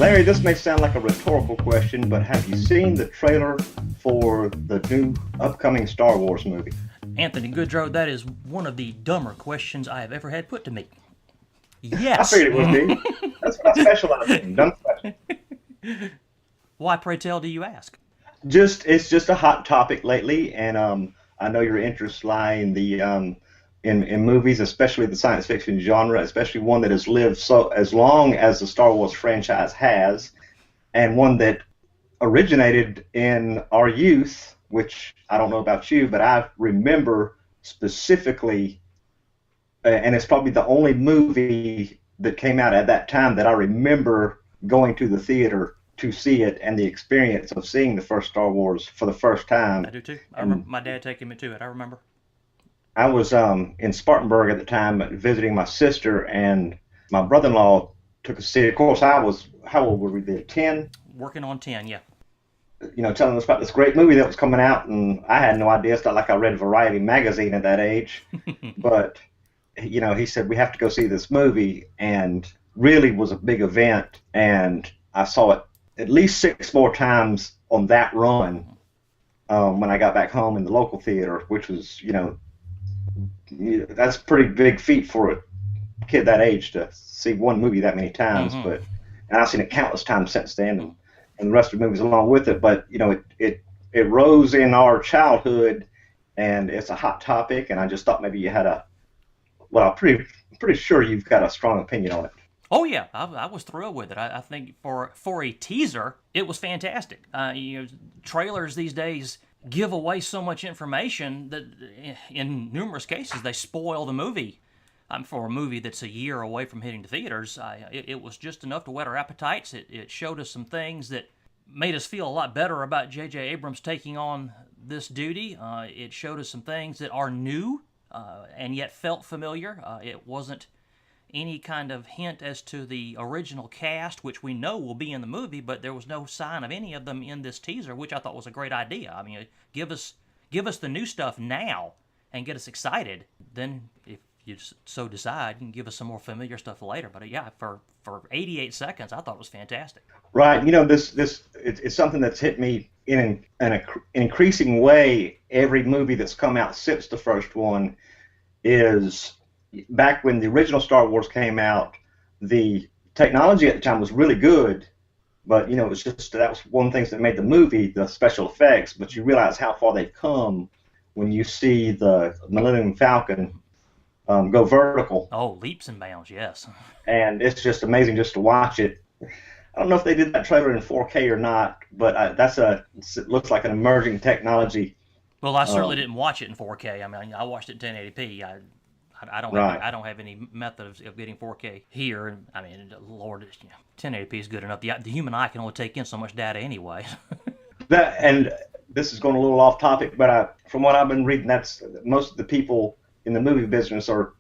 Larry, this may sound like a rhetorical question, but have you seen the trailer for the new upcoming Star Wars movie? Anthony Goodrow, that is one of the dumber questions I have ever had put to me. I Yes. figured it would be. That's what I specialize in, dumb questions. Why, pray tell, do you ask? It's just a hot topic lately, and I know your interests lie in the in movies, especially the science fiction genre, especially one that has lived so as long as the Star Wars franchise has, and one that originated in our youth, which I don't know about you, but I remember specifically, and it's probably the only movie that came out at that time that I remember going to the theater to see it, and the experience of seeing the first Star Wars for the first time. I do too. I remember my dad taking me to it. I remember. I was in Spartanburg at the time visiting my sister, and my brother-in-law took us to see it. Of course, I was, how old were we then? 10? Working on 10, yeah. You know, telling us about this great movie that was coming out, and I had no idea. It's not like I read Variety magazine at that age. But, you know, he said, we have to go see this movie, and really was a big event, and I saw it at least 6 more times on that run when I got back home in the local theater, which was, you know, that's a pretty big feat for a kid that age to see one movie that many times. Mm-hmm. But and I've seen it countless times since then, and the rest of the movies along with it. But you know, it rose in our childhood, and it's a hot topic. And I just thought maybe you had I'm pretty sure you've got a strong opinion on it. Oh yeah, I was thrilled with it. I think for a teaser, it was fantastic. You know, trailers these days give away so much information that in numerous cases they spoil the movie. For a movie that's a year away from hitting the theaters, it was just enough to whet our appetites. It showed us some things that made us feel a lot better about J.J. Abrams taking on this duty. It showed us some things that are new and yet felt familiar. It wasn't any kind of hint as to the original cast, which we know will be in the movie, but there was no sign of any of them in this teaser, which I thought was a great idea. I mean, give us the new stuff now and get us excited. Then, if you so decide, you can give us some more familiar stuff later. But yeah, for 88 seconds, I thought it was fantastic. Right. You know, it's something that's hit me in an increasing way. Every movie that's come out since the first one is, back when the original Star Wars came out, the technology at the time was really good, but you know, it was just, that was one of the things that made the movie, the special effects. But you realize how far they've come when you see the Millennium Falcon go vertical. Oh, leaps and bounds, yes. And it's just amazing just to watch it. I don't know if they did that trailer in 4K or not, but it looks like an emerging technology. Well, I certainly didn't watch it in 4K. I mean, I watched it in 1080p. I don't have any method of getting 4K here. I mean, Lord, 1080p is good enough. The human eye can only take in so much data anyway. And this is going a little off topic, but from what I've been reading, that's most of the people in the movie business are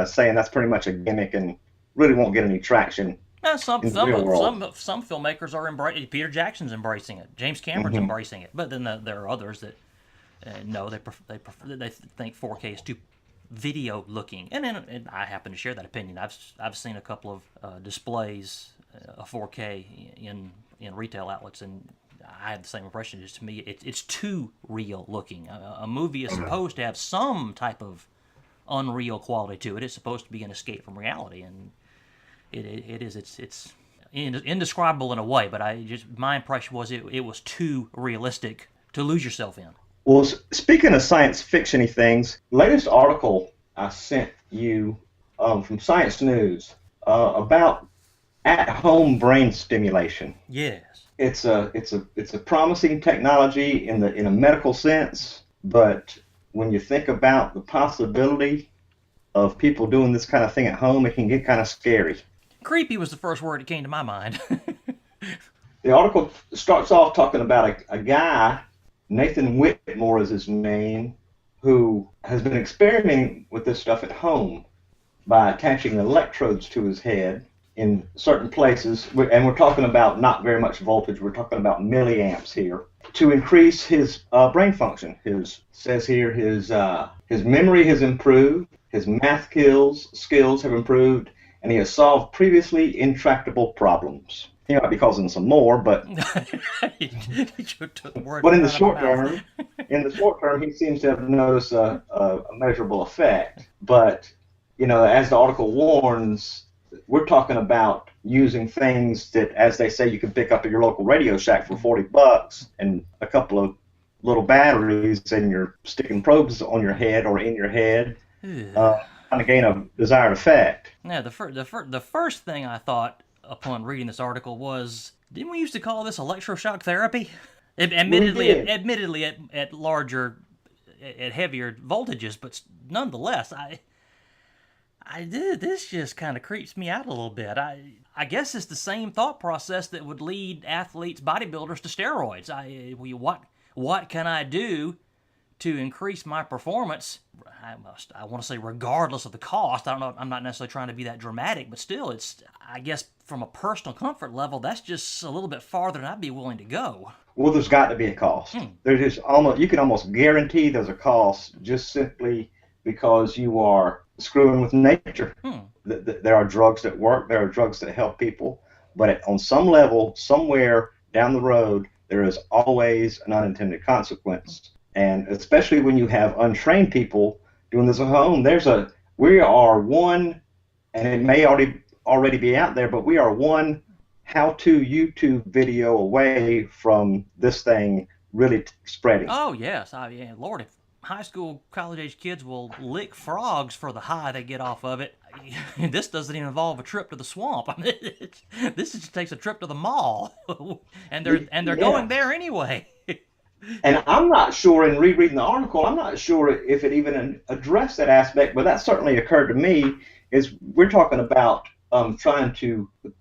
saying that's pretty much a gimmick and really won't get any traction. Some filmmakers are embracing. Peter Jackson's embracing it. James Cameron's embracing it. But then there are others that no, they think 4K is too video looking, and I happen to share that opinion. I've seen a couple of displays of 4K in retail outlets, and I had the same impression. Just to me, it's too real looking. A movie is supposed to have some type of unreal quality to it. It's supposed to be an escape from reality, and it's indescribable in a way. But my impression was it was too realistic to lose yourself in. Well, speaking of science fiction-y things, latest article I sent you from Science News about at-home brain stimulation. Yes. It's a promising technology in a medical sense, but when you think about the possibility of people doing this kind of thing at home, it can get kind of scary. Creepy was the first word that came to my mind. The article starts off talking about a guy, Nathan Whitmore is his name, who has been experimenting with this stuff at home by attaching electrodes to his head in certain places, and we're talking about not very much voltage, we're talking about milliamps here, to increase his brain function. His memory has improved, his math skills have improved, and he has solved previously intractable problems. He might be causing some more, but You took the words but right out of my mouth. in the short term, he seems to have noticed a measurable effect. But as the article warns, we're talking about using things that, as they say, you can pick up at your local Radio Shack for $40 and a couple of little batteries, and you're sticking probes on your head or in your head, uh, trying to gain a desired effect. Now, the first thing I thought upon reading this article was, didn't we used to call this electroshock therapy? We did. Admittedly at larger, at heavier voltages, but nonetheless, I did. This just kind of creeps me out a little bit. I guess it's the same thought process that would lead athletes, bodybuilders to steroids. What can I do to increase my performance? I want to say regardless of the cost. I don't know. I'm not necessarily trying to be that dramatic, but still, I guess from a personal comfort level, that's just a little bit farther than I'd be willing to go. Well, there's got to be a cost. There's just almost you can almost guarantee there's a cost just simply because you are screwing with nature. There are drugs that work. There are drugs that help people, but on some level, somewhere down the road, there is always an unintended consequence. And especially when you have untrained people doing this at home, we are one, and it may already be out there, but we are one how-to YouTube video away from this thing really spreading. Oh yes, yeah, Lord, if high school, college-age kids will lick frogs for the high they get off of it, this doesn't even involve a trip to the swamp. I mean, this just takes a trip to the mall, and they're going there anyway. And I'm not sure, in rereading the article, I'm not sure if it even addressed that aspect, but that certainly occurred to me. Is we're talking about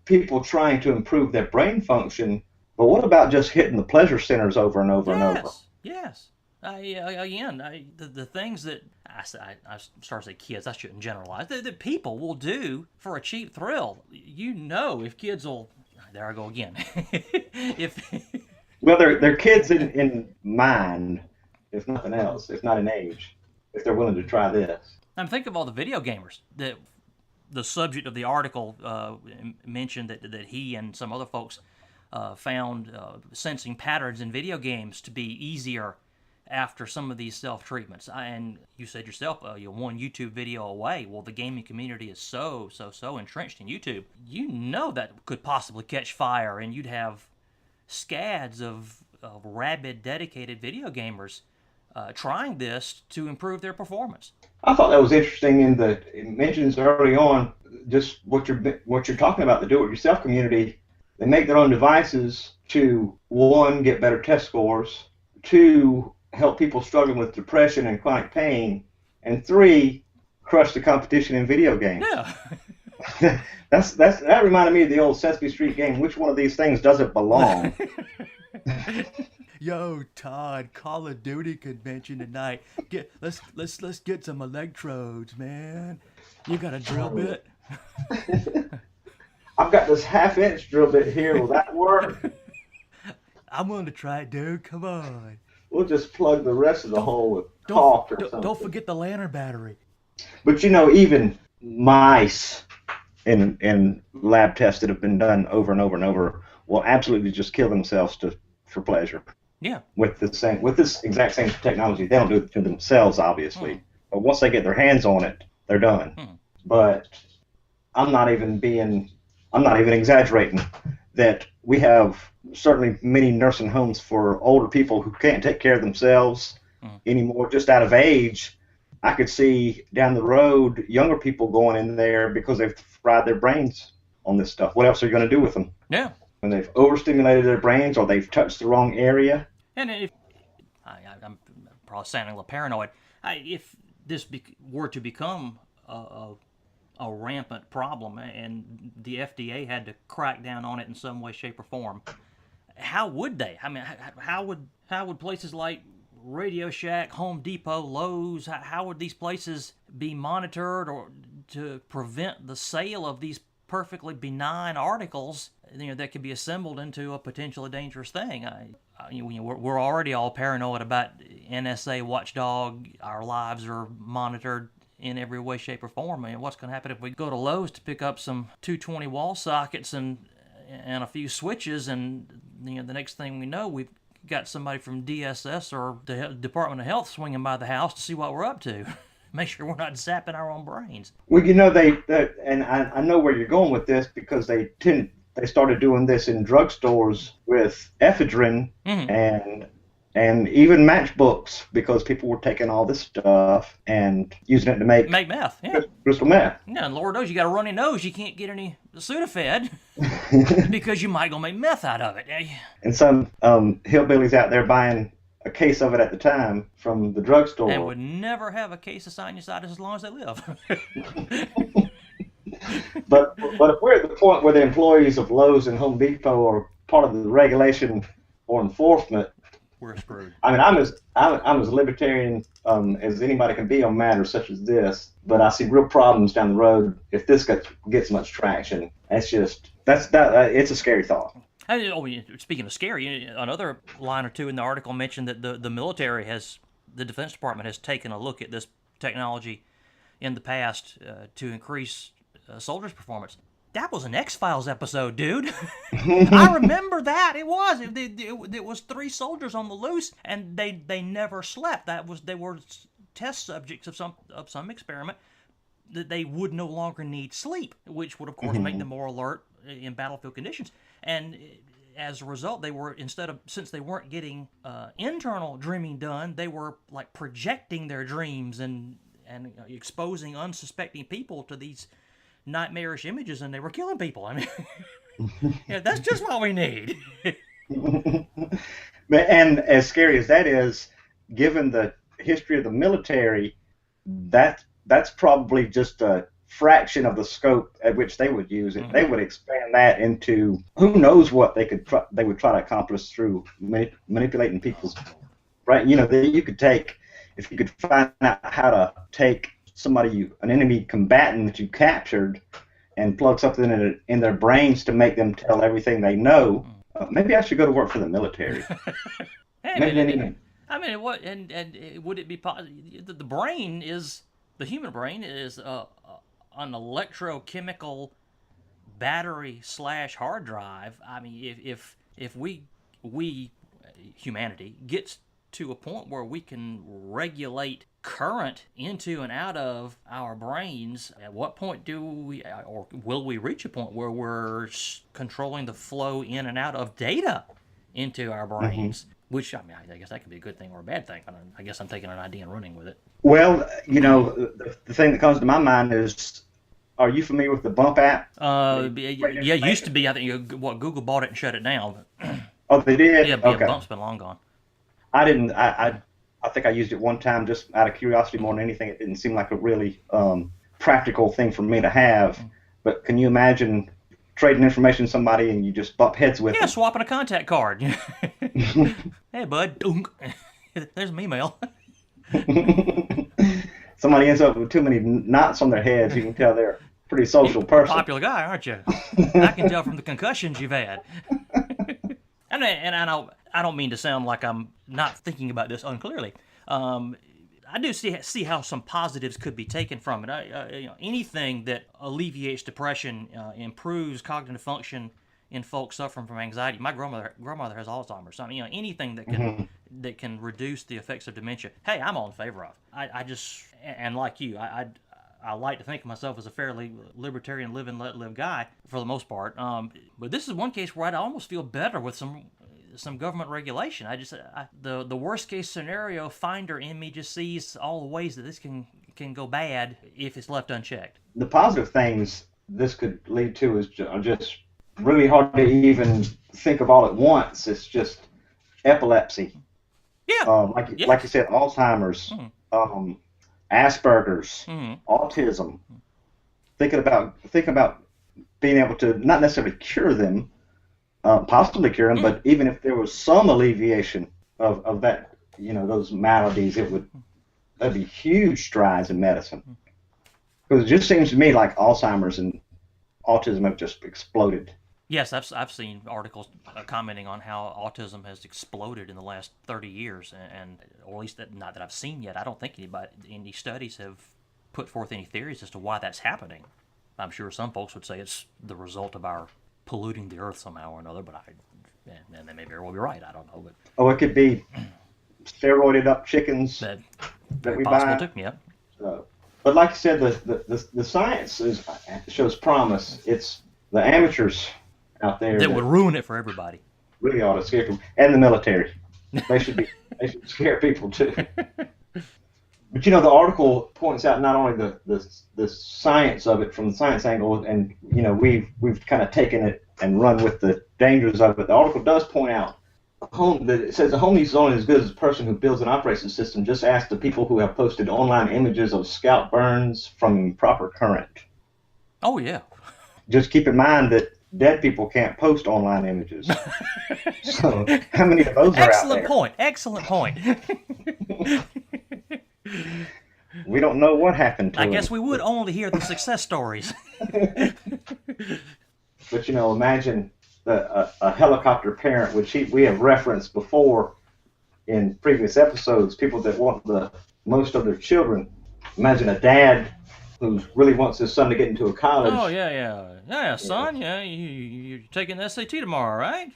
people trying to improve their brain function, but what about just hitting the pleasure centers over and over and over? Yes. The things that I start to say kids, I shouldn't generalize, that people will do for a cheap thrill. If kids will, there I go again. if Well, they're kids in mind, if nothing else, if not in age, if they're willing to try this. I'm thinking of all the video gamers that the subject of the article mentioned that he and some other folks found sensing patterns in video games to be easier after some of these self-treatments. And you said yourself, you're one YouTube video away. Well, the gaming community is so entrenched in YouTube. That could possibly catch fire, and you'd have scads of rabid, dedicated video gamers trying this to improve their performance. I thought that was interesting it mentions early on just what you're talking about, the do-it-yourself community. They make their own devices to, one, get better test scores, two, help people struggling with depression and chronic pain, and three, crush the competition in video games. Yeah. That reminded me of the old Sesame Street game. Which one of these things doesn't belong? Yo, Todd, Call of Duty convention tonight. Let's get some electrodes, man. You got a drill bit? I've got this half-inch drill bit here. Will that work? I'm willing to try it, dude. Come on. We'll just plug the rest of the hole with caulk or something. Don't forget the lantern battery. But even mice in lab tests that have been done over and over and over will absolutely just kill themselves for pleasure. Yeah. With this exact same technology, they don't do it to themselves, obviously. But once they get their hands on it, they're done. But I'm not even exaggerating that we have certainly many nursing homes for older people who can't take care of themselves anymore, just out of age. I could see down the road younger people going in there because they've fried their brains on this stuff. What else are you going to do with them? Yeah. When they've overstimulated their brains or they've touched the wrong area. And if I'm probably sounding a little paranoid, if this were to become a rampant problem and the FDA had to crack down on it in some way, shape, or form, how would they? I mean, how would places like Radio Shack, Home Depot, Lowe's, how would these places be monitored or to prevent the sale of these perfectly benign articles that could be assembled into a potentially dangerous thing? We're already all paranoid about NSA watchdog. Our lives are monitored in every way, shape, or form. I mean, what's going to happen if we go to Lowe's to pick up some 220 wall sockets and and a few switches, and the next thing we know, we've got somebody from DSS or the Department of Health swinging by the house to see what we're up to. Make sure we're not zapping our own brains. Well, and I know where you're going with this because they started doing this in drugstores with ephedrine and even matchbooks because people were taking all this stuff and using it to make meth, yeah. Crystal meth. Yeah, and Lord knows you got a runny nose, you can't get any Sudafed because you might go make meth out of it. And some hillbillies out there buying a case of it at the time from the drugstore. And would never have a case of sinusitis as long as they live. But if we're at the point where the employees of Lowe's and Home Depot are part of the regulation or enforcement, we're screwed. I mean, I'm as libertarian as anybody can be on matters such as this, but I see real problems down the road if this gets much traction. It's a scary thought. Speaking of scary, another line or two in the article mentioned that the military the Defense Department has taken a look at this technology in the past to increase soldiers' performance. That was an X-Files episode, dude. I remember that. It was 3 soldiers on the loose, and they never slept. They were test subjects of some experiment that they would no longer need sleep, which would of course make them more alert in battlefield conditions. And as a result, since they weren't getting internal dreaming done, they were like projecting their dreams and exposing unsuspecting people to these nightmarish images, and they were killing people. I mean, yeah, that's just what we need. And as scary as that is, given the history of the military, that's probably just a fraction of the scope at which they would use it. They would expand that into who knows what they would try to accomplish through manipulating people's right. You could take, if you could find out how to take an enemy combatant that you captured and plug something in their brains to make them tell everything they know. Maybe I should go to work for the military. Would it be possible? The human brain is an electrochemical battery / hard drive. I mean, if we humanity gets to a point where we can regulate current into and out of our brains, at what point will we reach a point where we're controlling the flow in and out of data into our brains? Which, I mean, I guess that could be a good thing or a bad thing. I guess I'm taking an idea and running with it. Well, the thing that comes to my mind is, are you familiar with the Bump app? Yeah, it used to be. I think Google bought it and shut it down. Oh, they did? Yeah, Bump's been long gone. I didn't. I think I used it one time just out of curiosity more than anything. It didn't seem like a really practical thing for me to have. But can you imagine trading information with somebody and you just bump heads with them? Yeah, swapping a contact card. Hey, bud. There's an email. Somebody ends up with too many knots on their heads. You can tell they're a pretty social person. Popular guy, aren't you? I can tell from the concussions you've had. And I don't mean to sound like I'm not thinking about this unclearly. I do see how some positives could be taken from it. Anything that alleviates depression, improves cognitive function in folks suffering from anxiety. My grandmother has Alzheimer's. So, anything that can reduce the effects of dementia. Hey, I'm all in favor of. I just, and like you, I like to think of myself as a fairly libertarian, live and let live guy for the most part. But this is one case where I'd almost feel better with some government regulation. The worst case scenario finder in me just sees all the ways that this can go bad if it's left unchecked. The positive things this could lead to are just really hard to even think of all at once. It's just epilepsy. Yeah. Like you said, Alzheimer's, Asperger's, autism. Thinking about being able to not necessarily cure them, possibly cure them, but even if there was some alleviation of that, those maladies, that'd be huge strides in medicine. Because it just seems to me like Alzheimer's and autism have just exploded. Yes, I've seen articles commenting on how autism has exploded in the last 30 years, and or at least not that I've seen yet. I don't think any studies have put forth any theories as to why that's happening. I'm sure some folks would say it's the result of our polluting the earth somehow or another. But and they may very well be right. I don't know, but Oh, it could be steroided up chickens that that very we possible buy. too. Yeah. But like I said, the science shows promise. It's the amateurs out there That would that ruin it for everybody. really ought to scare people, and the military. They should be. They should scare people too. But the article points out not only the science of it from the science angle, and we've kind of taken it and run with the dangers of it. The article does point out it says the home use is only as good as the person who builds and operates the system. Just ask the people who have posted online images of scalp burns from improper current. Oh yeah. Just keep in mind that dead people can't post online images. So how many of those are out Excellent there? point. Excellent point. We don't know what happened to I him. guess we would only hear the success stories. But imagine a helicopter parent, which we have referenced before in previous episodes, people that want the most of their children. Imagine a dad who really wants his son to get into a college. Oh yeah, son. Yeah, you're taking the SAT tomorrow, right?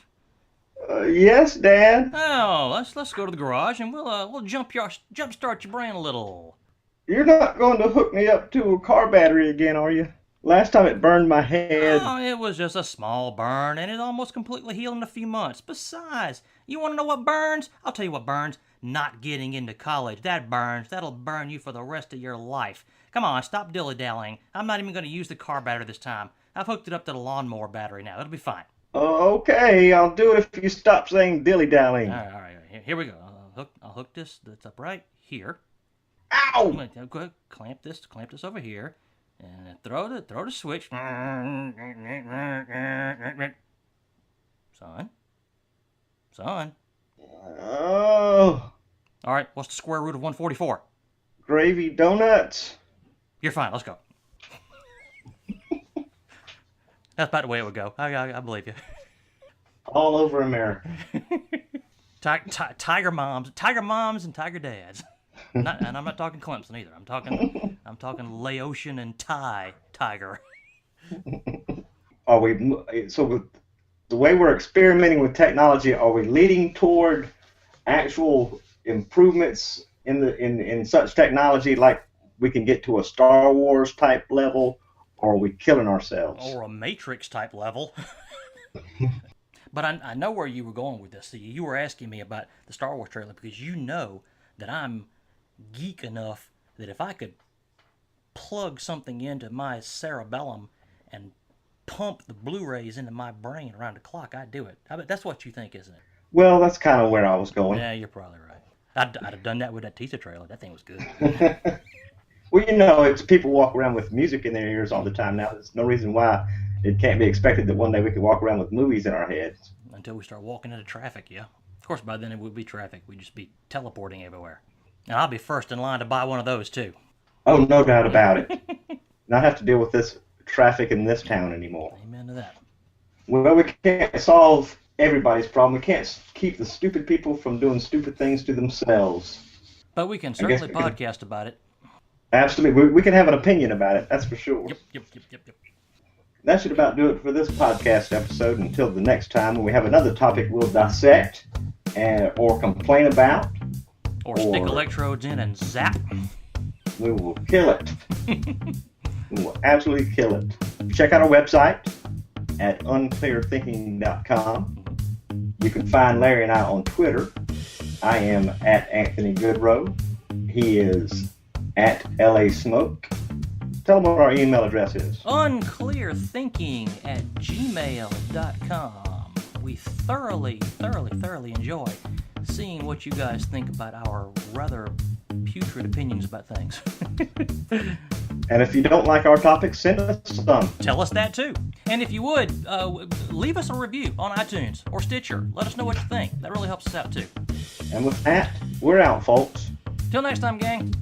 Yes, Dad. Oh, let's go to the garage and we'll jumpstart your brain a little. You're not going to hook me up to a car battery again, are you? Last time it burned my head. Oh, it was just a small burn, and it almost completely healed in a few months. Besides, you want to know what burns? I'll tell you what burns. Not getting into college. That burns. That'll burn you for the rest of your life. Come on, stop dilly-dallying. I'm not even going to use the car battery this time. I've hooked it up to the lawnmower battery now. It'll be fine. Okay, I'll do it if you stop saying dilly-dallying. All right. Here we go. I'll hook this. That's up right here. Ow! Go ahead, clamp this over here. And throw the switch. Son. Oh, All right, what's the square root of 144? gravy donuts. You're fine, let's go. That's about the way it would go. I believe you. All over America. Tiger moms and tiger dads. And I'm not talking Clemson either. I'm talking Laotian and Thai tiger. Are we with the way we're experimenting with technology? Are we leading toward actual improvements in such technology, like we can get to a Star Wars type level, or are we killing ourselves? Or a Matrix type level. But I know where you were going with this. See, you were asking me about the Star Wars trailer because you know that I'm geek enough that if I could plug something into my cerebellum and pump the Blu-rays into my brain around the clock, I'd do it. I bet that's what you think, isn't it? Well, that's kind of where I was going. Yeah, you're probably right. I'd have done that with that teaser trailer. That thing was good. Well, it's people walk around with music in their ears all the time now. There's no reason why it can't be expected that one day we could walk around with movies in our heads. Until we start walking into traffic, yeah. Of course, by then it would be traffic. We'd just be teleporting everywhere. And I'll be first in line to buy one of those, too. Oh, no doubt about it. Not have to deal with this traffic in this town anymore. Amen to that. Well, we can't solve everybody's problem. We can't keep the stupid people from doing stupid things to themselves. But we can certainly podcast about it. Absolutely. We can have an opinion about it, that's for sure. Yep. That should about do it for this podcast episode. Until the next time when we have another topic we'll dissect or complain about. Or stick electrodes in and zap. We will kill it. We will absolutely kill it. Check out our website at unclearthinking.com. You can find Larry and I on Twitter. I am at Anthony Goodrow. He is at LA Smoke. Tell them what our email address is. Unclearthinking@gmail.com. We thoroughly enjoy seeing what you guys think about our rather putrid opinions about things. And if you don't like our topics, send us some. Tell us that too. And if you would, leave us a review on iTunes or Stitcher. Let us know what you think. That really helps us out too. And with that, we're out, folks. Till next time, gang.